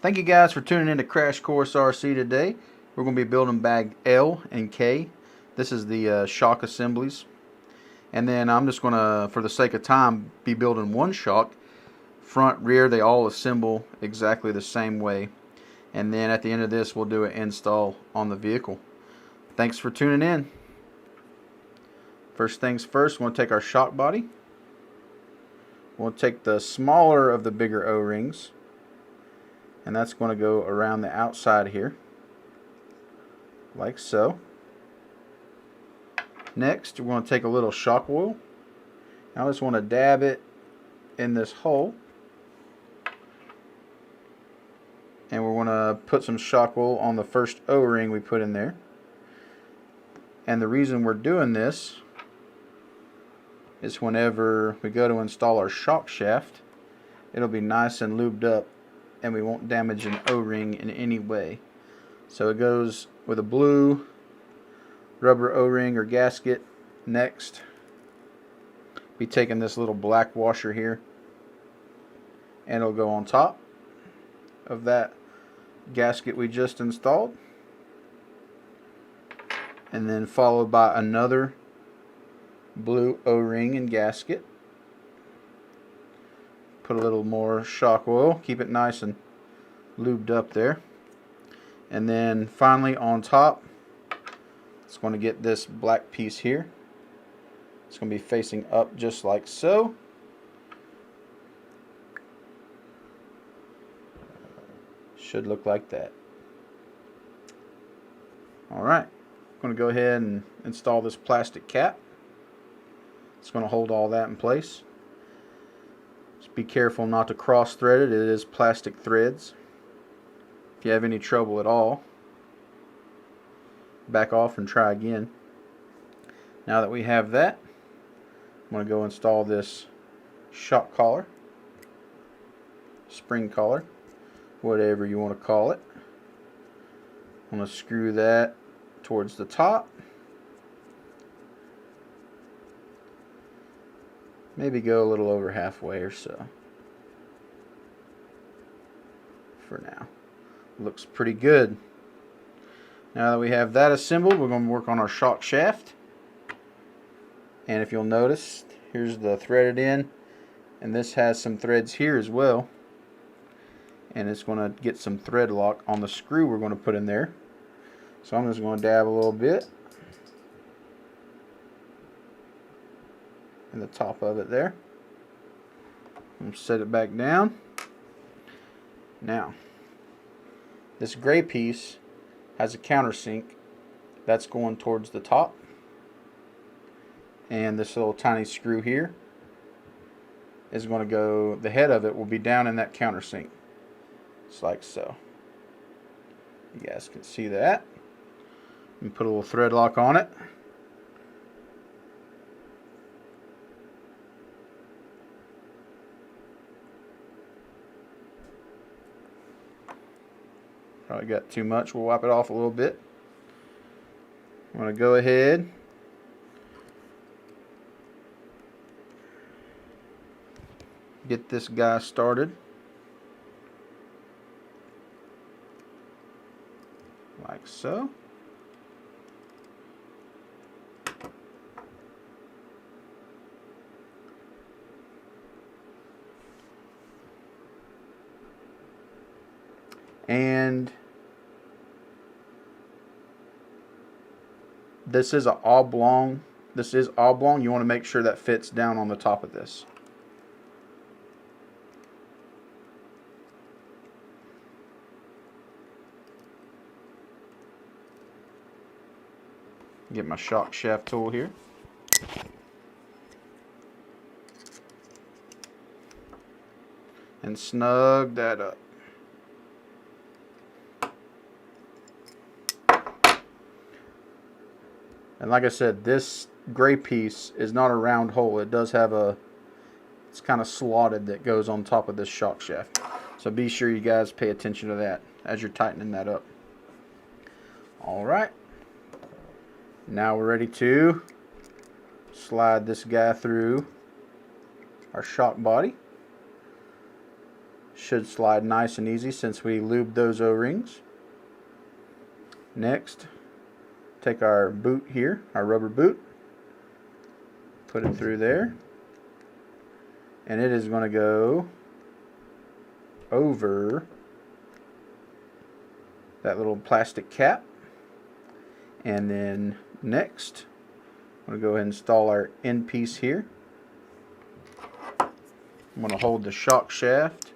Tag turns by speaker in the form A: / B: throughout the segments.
A: Thank you guys for tuning in to Crash Course RC today. We're going to be building bag L and K. This is the shock assemblies. And then I'm just going to, for the sake of time, be building one shock. Front, rear, they all assemble exactly the same way. And then at the end of this, we'll do an install on the vehicle. Thanks for tuning in. First things first, we're going to take our shock body. We'll take the smaller of the bigger O-rings, and that's going to go around the outside here, like so. Next, we're going to take a little shock oil. Now I just want to dab it in this hole, and we're going to put some shock oil on the first O-ring we put in there. And the reason we're doing this is whenever we go to install our shock shaft, it'll be nice and lubed up and we won't damage an O-ring in any way. So it goes with a blue rubber O-ring or gasket. Next, be taking this little black washer here, and it'll go on top of that gasket we just installed, and then followed by another blue O-ring and gasket. Put a little more shock oil, keep it nice and lubed up there. And then finally on top, it's going to get this black piece here. It's going to be facing up just like so. Should look like that. Alright, I'm going to go ahead and install this plastic cap. It's going to hold all that in place. Just be careful not to cross thread it. It is plastic threads. If you have any trouble at all, back off and try again. Now that we have that, I'm going to go install this shock collar, spring collar, whatever you want to call it. I'm going to screw that towards the top. Maybe go a little over halfway or so. For now. Looks pretty good. Now that we have that assembled, we're going to work on our shock shaft. And if you'll notice, here's the threaded end, and this has some threads here as well. And it's going to get some thread lock on the screw we're going to put in there. So I'm just going to dab a little bit in the top of it there. And set it back down. Now, this gray piece has a countersink that's going towards the top, and this little tiny screw here is going to go, the head of it will be down in that countersink, just like so. You guys can see that. And put a little thread lock on it. Probably got too much. We'll wipe it off a little bit. I'm going to go ahead get this guy started like so. And this is an oblong. This is oblong. You want to make sure that fits down on the top of this. Get my shock shaft tool here. And snug that up. And like I said, this gray piece is not a round hole. It does have a, it's kind of slotted that goes on top of this shock shaft. So be sure you guys pay attention to that as you're tightening that up. Alright. Now we're ready to slide this guy through our shock body. Should slide nice and easy since we lubed those O-rings. Next, take our boot here, our rubber boot, put it through there, and it is going to go over that little plastic cap. And then next, I'm going to go ahead and install our end piece here. I'm going to hold the shock shaft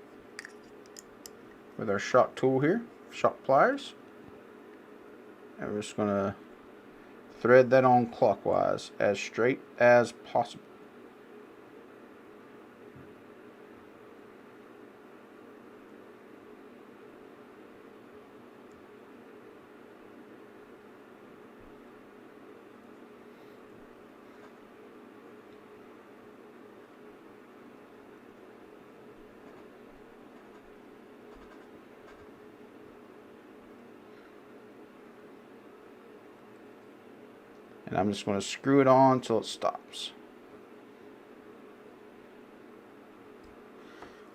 A: with our shock tool here, shock pliers, and we're just going to thread that on clockwise as straight as possible. And I'm just going to screw it on until it stops.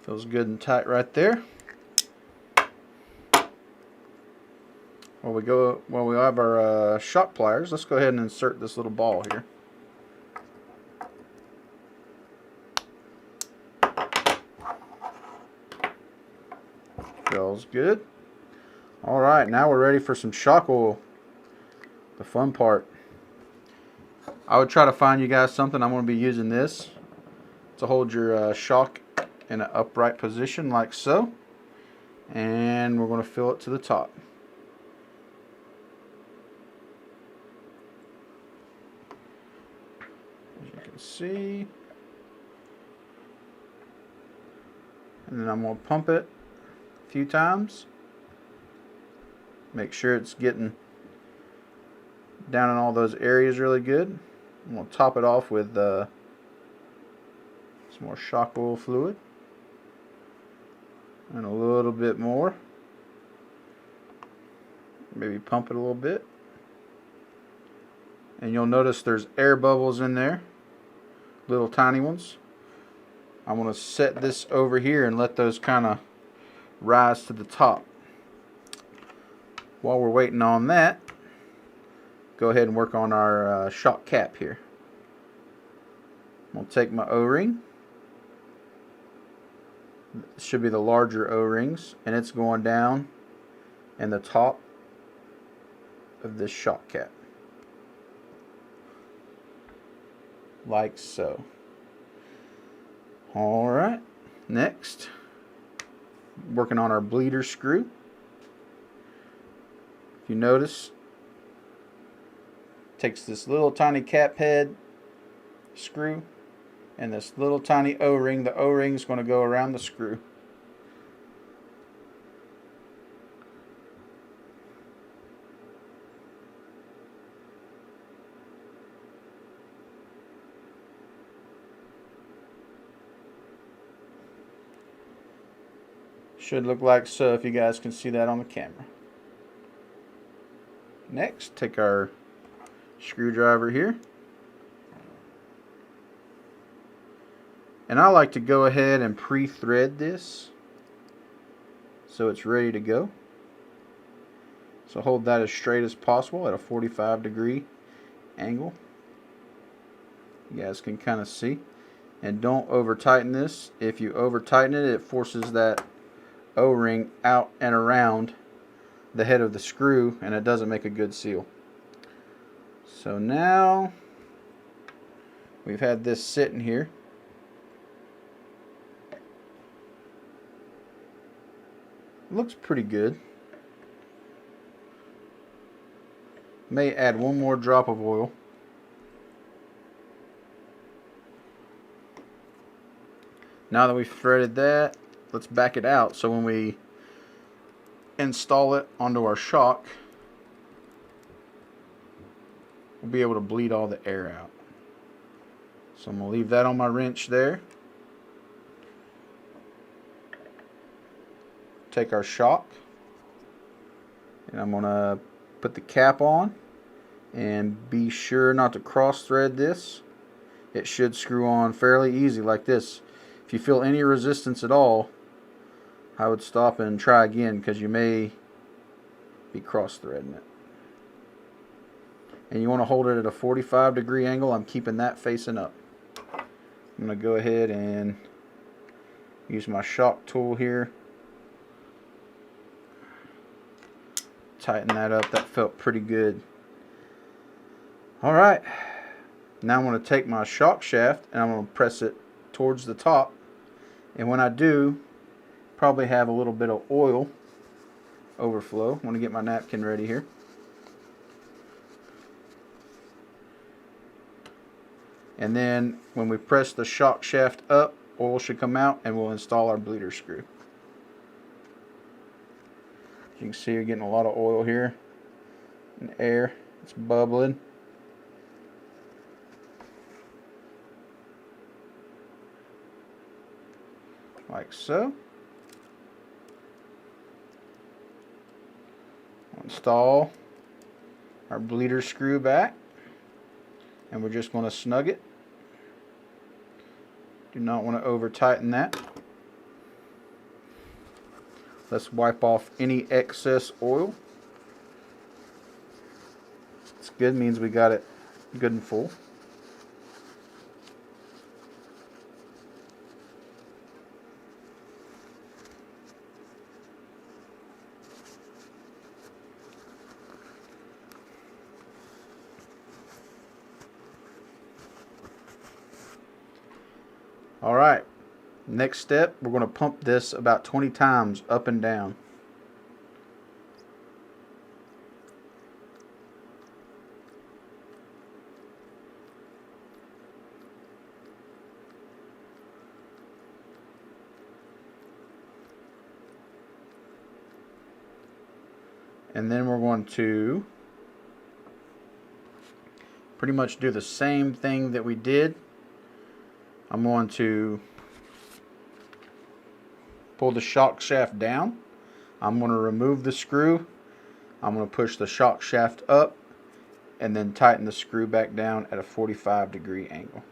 A: Feels good and tight right there. While we have our shock pliers, let's go ahead and insert this little ball here. Feels good. Alright, now we're ready for some shock oil. The fun part. I would try to find you guys something. I'm going to be using this to hold your shock in an upright position like so. And we're going to fill it to the top. As you can see. And then I'm going to pump it a few times. Make sure it's getting down in all those areas really good. I'm going to top it off with some more shock oil fluid. And a little bit more. Maybe pump it a little bit. And you'll notice there's air bubbles in there. Little tiny ones. I'm going to set this over here and let those kind of rise to the top. While we're waiting on that, go ahead and work on our shock cap here. I'm going to take my O-ring. This should be the larger O-rings, and it's going down in the top of this shock cap. Like so. Alright, next, working on our bleeder screw. If you notice, takes this little tiny cap head screw and this little tiny O-ring. The O-ring is going to go around the screw. Should look like so if you guys can see that on the camera. Next, take our screwdriver here. And I like to go ahead and pre-thread this so it's ready to go. So hold that as straight as possible at a 45-degree angle. You guys can kind of see. And don't over tighten this. If you over tighten it, it forces that O-ring out and around the head of the screw, and it doesn't make a good seal. So now we've had this sitting here. Looks pretty good. May add one more drop of oil. Now that we've threaded that, let's back it out so when we install it onto our shock, we'll be able to bleed all the air out. So I'm going to leave that on my wrench there. Take our shock, and I'm going to put the cap on, and be sure not to cross thread this. It should screw on fairly easy like this. If you feel any resistance at all, I would stop and try again because you may be cross-threading it. And you want to hold it at a 45-degree angle. I'm keeping that facing up. I'm going to go ahead and use my shock tool here. Tighten that up. That felt pretty good. Alright. Now I'm going to take my shock shaft and I'm going to press it towards the top. And when I do, probably have a little bit of oil overflow. I'm going to get my napkin ready here. And then when we press the shock shaft up, oil should come out and we'll install our bleeder screw. As you can see, you're getting a lot of oil here and air. It's bubbling. Like so. Install our bleeder screw back. And we're just going to snug it. Do not want to over tighten that. Let's wipe off any excess oil. It's good, means we got it good and full. Alright, next step, we're going to pump this about 20 times up and down. And then we're going to pretty much do the same thing that we did. I'm going to pull the shock shaft down. I'm going to remove the screw. I'm going to push the shock shaft up and then tighten the screw back down at a 45-degree angle.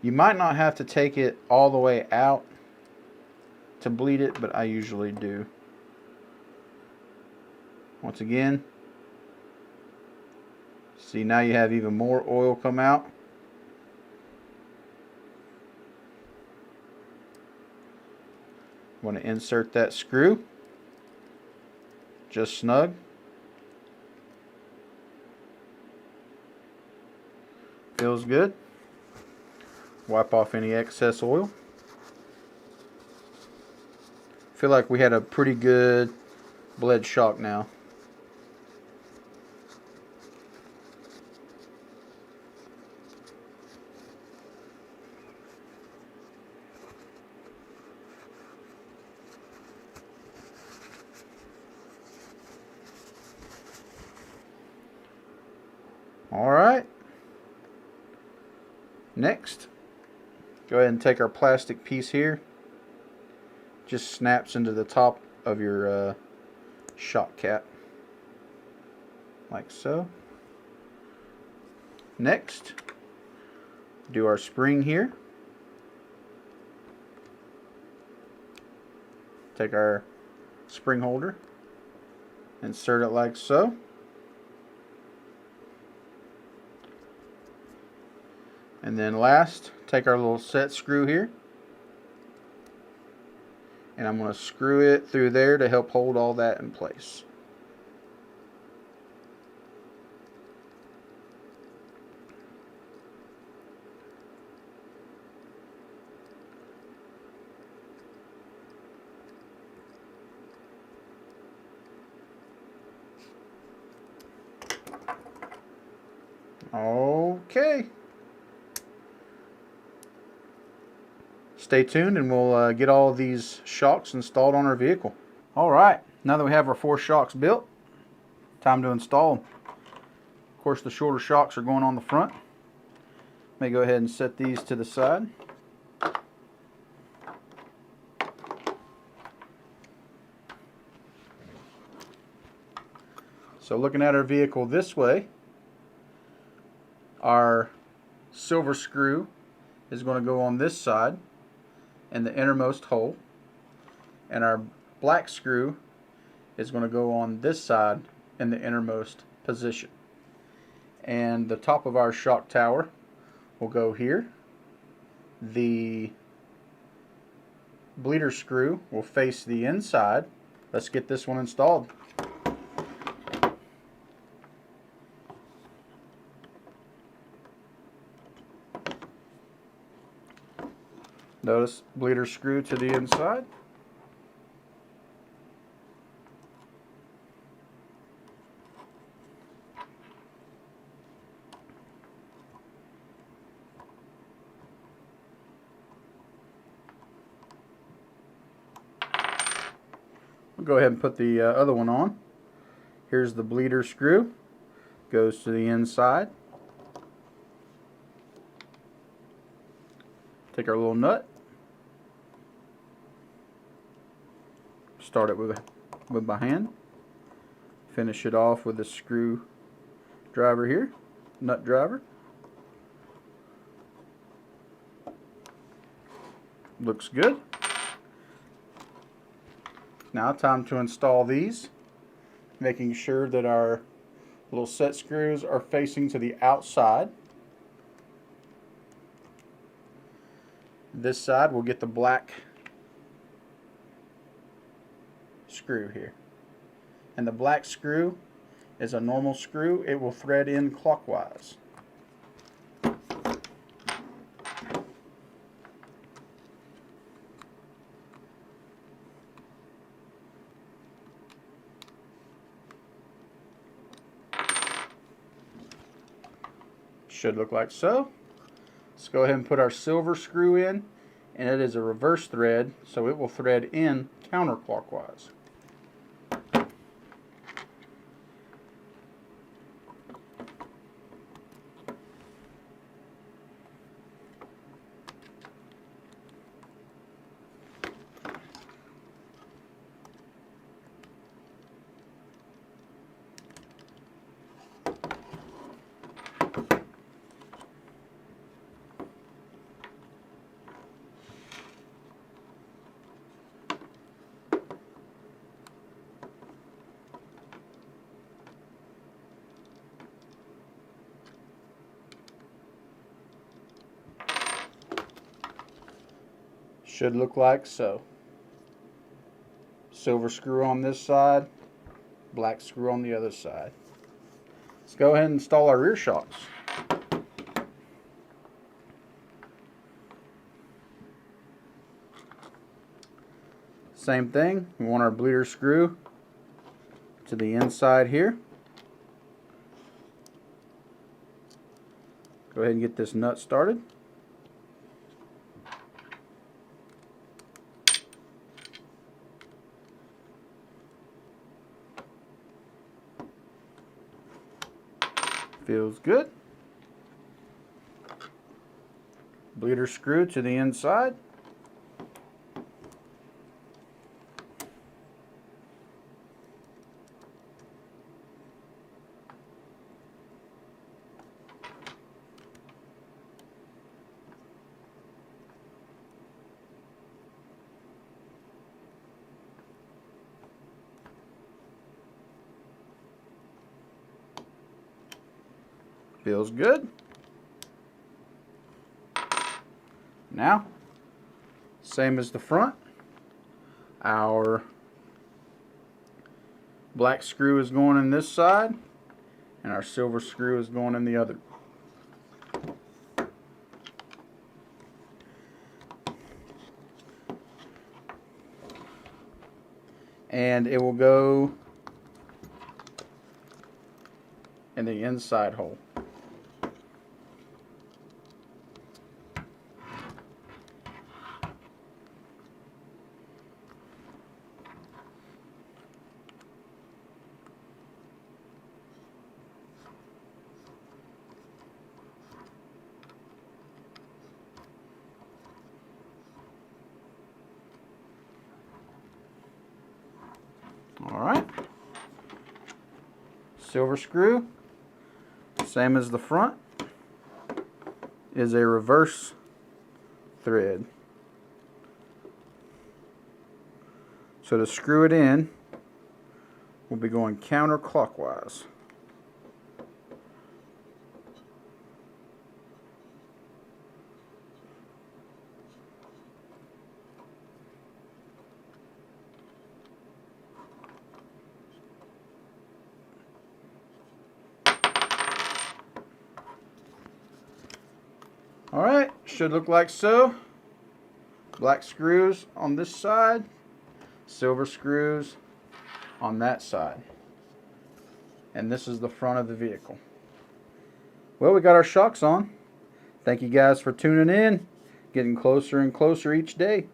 A: You might not have to take it all the way out to bleed it, but I usually do. Once again, see, now you have even more oil come out. I'm going to insert that screw. Just snug. Feels good. Wipe off any excess oil. Feel like we had a pretty good bled shock now. Alright. Next, go ahead and take our plastic piece here. Just snaps into the top of your shock cap. Like so. Next, do our spring here. Take our spring holder, insert it like so. And then last, take our little set screw here. And I'm going to screw it through there to help hold all that in place. Okay. Stay tuned and we'll get all of these shocks installed on our vehicle. Alright, now that we have our 4 shocks built, time to install them. Of course, the shorter shocks are going on the front. May go ahead and set these to the side. So looking at our vehicle this way, our silver screw is going to go on this side in the innermost hole, and our black screw is going to go on this side in the innermost position. And the top of our shock tower will go here. The bleeder screw will face the inside. Let's get this one installed. Notice bleeder screw to the inside. We'll go ahead and put the other one on. Here's the bleeder screw. Goes to the inside. Take our little nut. Start it with my hand. Finish it off with the screw driver here, nut driver. Looks good. Now time to install these, making sure that our little set screws are facing to the outside. This side we'll get the black screw here. And the black screw is a normal screw. It will thread in clockwise. Should look like so. Let's go ahead and put our silver screw in, and it is a reverse thread, so it will thread in counterclockwise. Should look like so. Silver screw on this side, black screw on the other side. Let's go ahead and install our rear shocks. Same thing, we want our bleeder screw to the inside here. Go ahead and get this nut started. Feels good. Bleeder screw to the inside. Feels good. Now, same as the front, our black screw is going in this side and our silver screw is going in the other. And it will go in the inside hole. Alright, silver screw, same as the front. is a reverse thread. So to screw it in, we'll be going counterclockwise. Alright, should look like so. Black screws on this side, silver screws on that side. And this is the front of the vehicle. Well, we got our shocks on. Thank you guys for tuning in. Getting closer and closer each day.